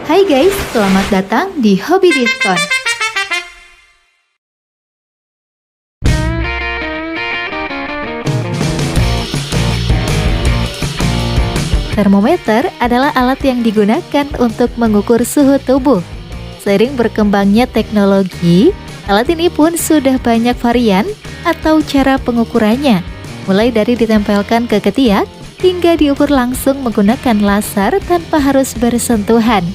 Hai guys, selamat datang di Hobi Diskon. Termometer adalah alat yang digunakan untuk mengukur suhu tubuh. Seiring berkembangnya teknologi, alat ini pun sudah banyak varian atau cara pengukurannya, mulai dari ditempelkan ke ketiak hingga diukur langsung menggunakan laser tanpa harus bersentuhan.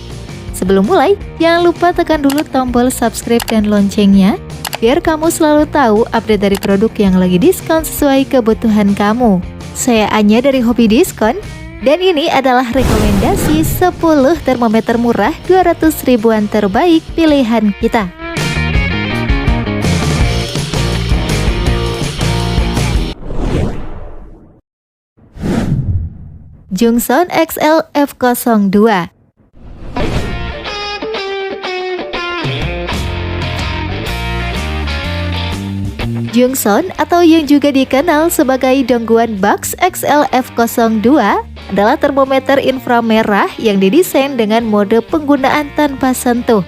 Sebelum mulai, jangan lupa tekan dulu tombol subscribe dan loncengnya, biar kamu selalu tahu update dari produk yang lagi diskon sesuai kebutuhan kamu. Saya Anya dari Hobi Diskon, dan ini adalah rekomendasi 10 termometer murah 200 ribuan terbaik pilihan kita. Jungson XL F02. Jungson atau yang juga dikenal sebagai Dongguan Box XL F02 adalah termometer inframerah yang didesain dengan mode penggunaan tanpa sentuh.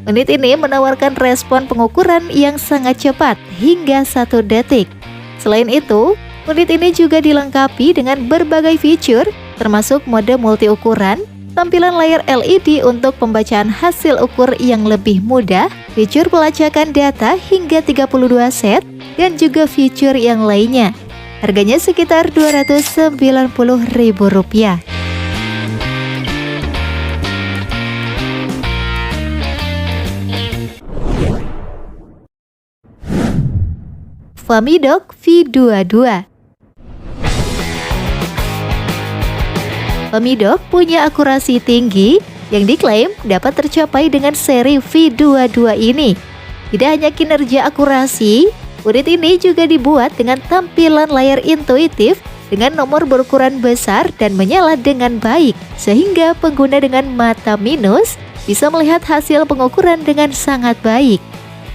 Unit ini menawarkan respon pengukuran yang sangat cepat hingga 1 detik. Selain itu, unit ini juga dilengkapi dengan berbagai fitur, termasuk mode multi ukuran, tampilan layar LED untuk pembacaan hasil ukur yang lebih mudah, fitur pelacakan data hingga 32 set, dan juga fitur yang lainnya. Harganya sekitar Rp290.000. Famidog V22. Famidog punya akurasi tinggi yang diklaim dapat tercapai dengan seri V22 ini. Tidak hanya kinerja akurasi, unit ini juga dibuat dengan tampilan layar intuitif dengan nomor berukuran besar dan menyala dengan baik, sehingga pengguna dengan mata minus bisa melihat hasil pengukuran dengan sangat baik.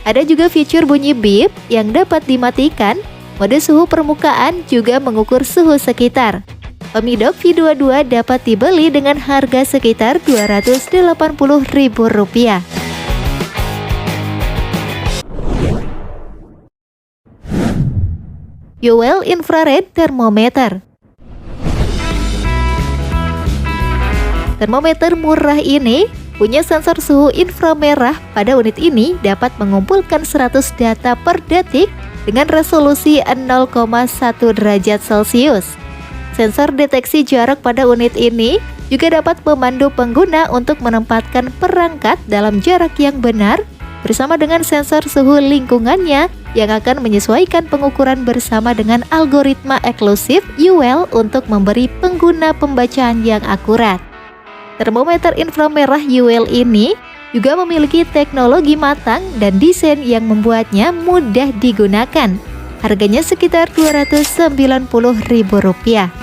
Ada juga fitur bunyi beep yang dapat dimatikan, mode suhu permukaan juga mengukur suhu sekitar. Famidog V22 dapat dibeli dengan harga sekitar Rp280.000. UL Infrared Thermometer. Termometer murah ini punya sensor suhu inframerah. Pada unit ini dapat mengumpulkan 100 data per detik dengan resolusi 0,1 derajat Celcius. Sensor deteksi jarak pada unit ini juga dapat memandu pengguna untuk menempatkan perangkat dalam jarak yang benar, bersama dengan sensor suhu lingkungannya yang akan menyesuaikan pengukuran bersama dengan algoritma eksklusif UL untuk memberi pengguna pembacaan yang akurat. Termometer inframerah UL ini juga memiliki teknologi matang dan desain yang membuatnya mudah digunakan. Harganya sekitar Rp290.000.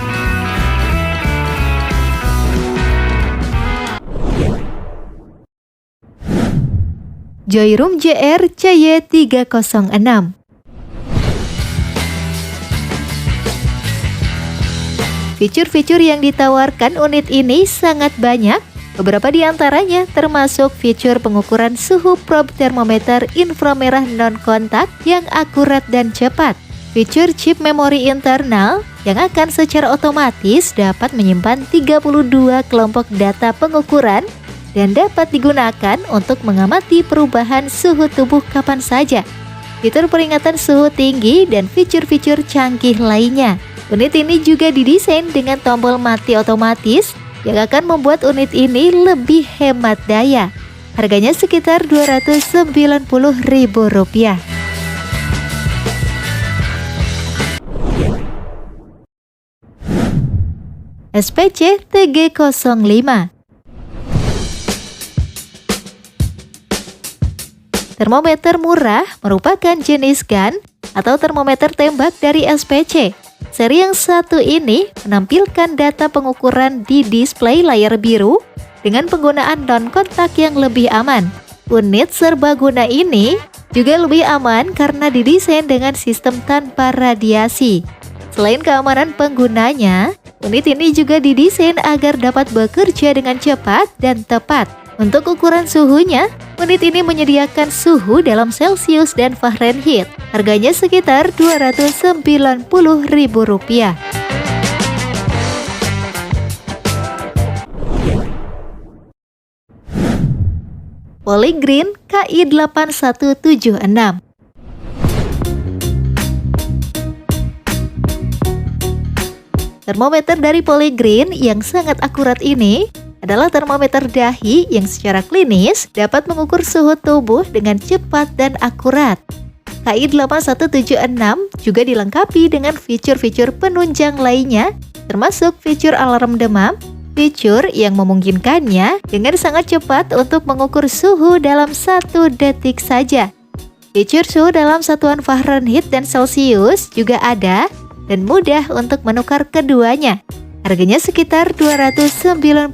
Joyroom JR CY306. Fitur-fitur yang ditawarkan unit ini sangat banyak. Beberapa di antaranya termasuk fitur pengukuran suhu probe termometer inframerah non-kontak yang akurat dan cepat, fitur chip memori internal yang akan secara otomatis dapat menyimpan 32 kelompok data pengukuran dan dapat digunakan untuk mengamati perubahan suhu tubuh kapan saja, fitur peringatan suhu tinggi, dan fitur-fitur canggih lainnya. Unit ini juga didesain dengan tombol mati otomatis yang akan membuat unit ini lebih hemat daya. Harganya sekitar Rp290.000. SPC TG05. Termometer murah merupakan jenis gun atau termometer tembak dari SPC. Seri yang satu ini menampilkan data pengukuran di display layar biru dengan penggunaan non-kontak yang lebih aman. Unit serbaguna ini juga lebih aman karena didesain dengan sistem tanpa radiasi. Selain keamanan penggunanya, unit ini juga didesain agar dapat bekerja dengan cepat dan tepat. Untuk ukuran suhunya, unit ini menyediakan suhu dalam Celcius dan Fahrenheit. Harganya sekitar Rp290.000. Polygreen KI8176. Termometer dari Polygreen yang sangat akurat ini adalah termometer dahi yang secara klinis dapat mengukur suhu tubuh dengan cepat dan akurat. KI8176 juga dilengkapi dengan fitur-fitur penunjang lainnya, termasuk fitur alarm demam, fitur yang memungkinkannya dengan sangat cepat untuk mengukur suhu dalam 1 detik saja. Fitur suhu dalam satuan Fahrenheit dan Celcius juga ada dan mudah untuk menukar keduanya. Harganya sekitar Rp290.000.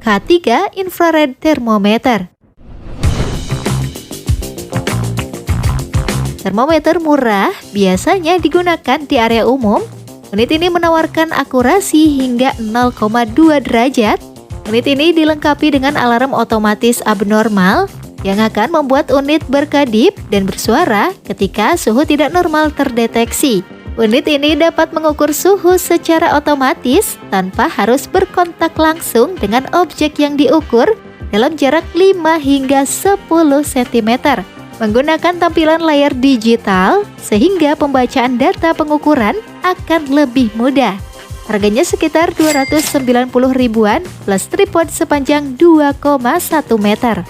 K3 Infrared Thermometer. Termometer murah biasanya digunakan di area umum. Unit ini menawarkan akurasi hingga 0,2 derajat. Unit ini dilengkapi dengan alarm otomatis abnormal yang akan membuat unit berkedip dan bersuara ketika suhu tidak normal terdeteksi. Unit ini dapat mengukur suhu secara otomatis tanpa harus berkontak langsung dengan objek yang diukur dalam jarak 5 hingga 10 cm. Menggunakan tampilan layar digital sehingga pembacaan data pengukuran akan lebih mudah. Harganya sekitar Rp290.000-an plus tripod sepanjang 2,1 meter.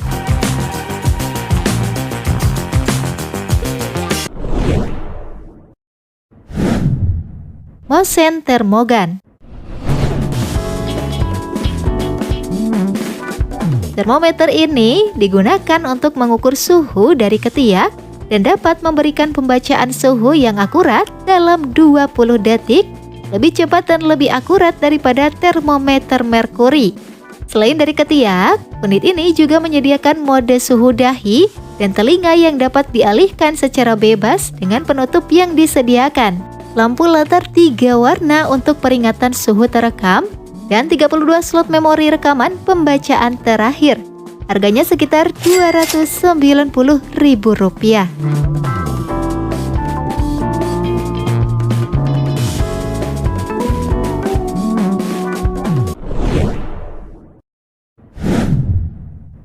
Mosen Thermogun. Termometer ini digunakan untuk mengukur suhu dari ketiak dan dapat memberikan pembacaan suhu yang akurat dalam 20 detik, lebih cepat dan lebih akurat daripada termometer merkuri. Selain dari ketiak, unit ini juga menyediakan mode suhu dahi dan telinga yang dapat dialihkan secara bebas dengan penutup yang disediakan. Lampu latar 3 warna untuk peringatan suhu terekam dan 32 slot memori rekaman pembacaan terakhir. Harganya sekitar Rp290.000.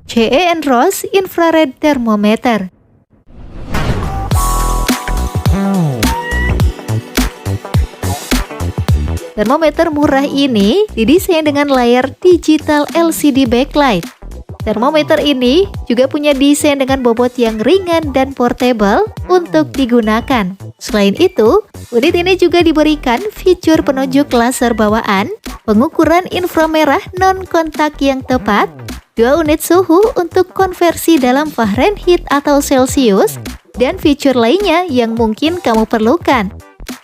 CE Enros Infrared Thermometer. Termometer murah ini didesain dengan layar digital LCD backlight. Termometer ini juga punya desain dengan bobot yang ringan dan portable untuk digunakan. Selain itu, unit ini juga diberikan fitur penunjuk laser bawaan, pengukuran inframerah non-kontak yang tepat, 2 unit suhu untuk konversi dalam Fahrenheit atau Celcius, dan fitur lainnya yang mungkin kamu perlukan.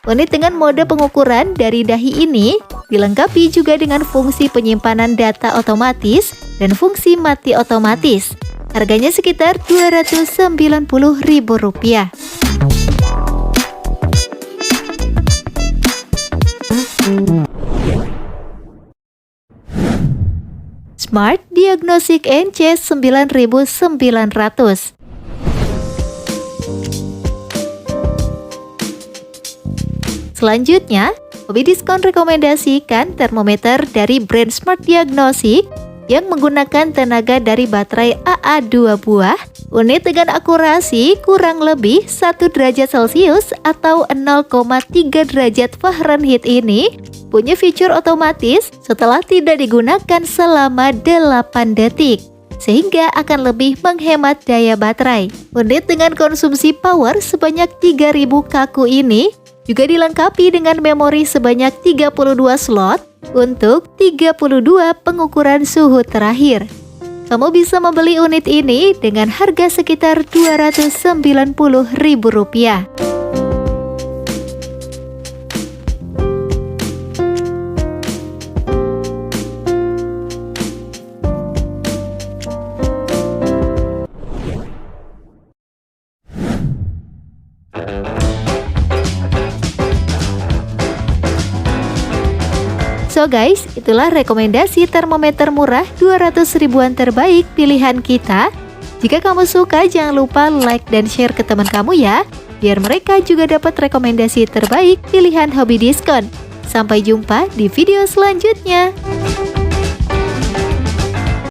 Unit dengan mode pengukuran dari dahi ini dilengkapi juga dengan fungsi penyimpanan data otomatis dan fungsi mati otomatis. Harganya sekitar Rp290.000. Smart Diagnostic NC 9900. Selanjutnya, Hobi Diskon rekomendasikan termometer dari brand Smart Diagnostic yang menggunakan tenaga dari baterai AA 2 buah, unit dengan akurasi kurang lebih 1 derajat Celcius atau 0,3 derajat Fahrenheit ini punya fitur otomatis setelah tidak digunakan selama 8 detik, sehingga akan lebih menghemat daya baterai. Unit dengan konsumsi power sebanyak 3000 kaku ini juga dilengkapi dengan memori sebanyak 32 slot untuk 32 pengukuran suhu terakhir. Kamu bisa membeli unit ini dengan harga sekitar Rp290.000. So guys, itulah rekomendasi termometer murah 200 ribuan terbaik pilihan kita. Jika kamu suka, jangan lupa like dan share ke teman kamu ya, biar mereka juga dapat rekomendasi terbaik pilihan hobi diskon. Sampai jumpa di video selanjutnya.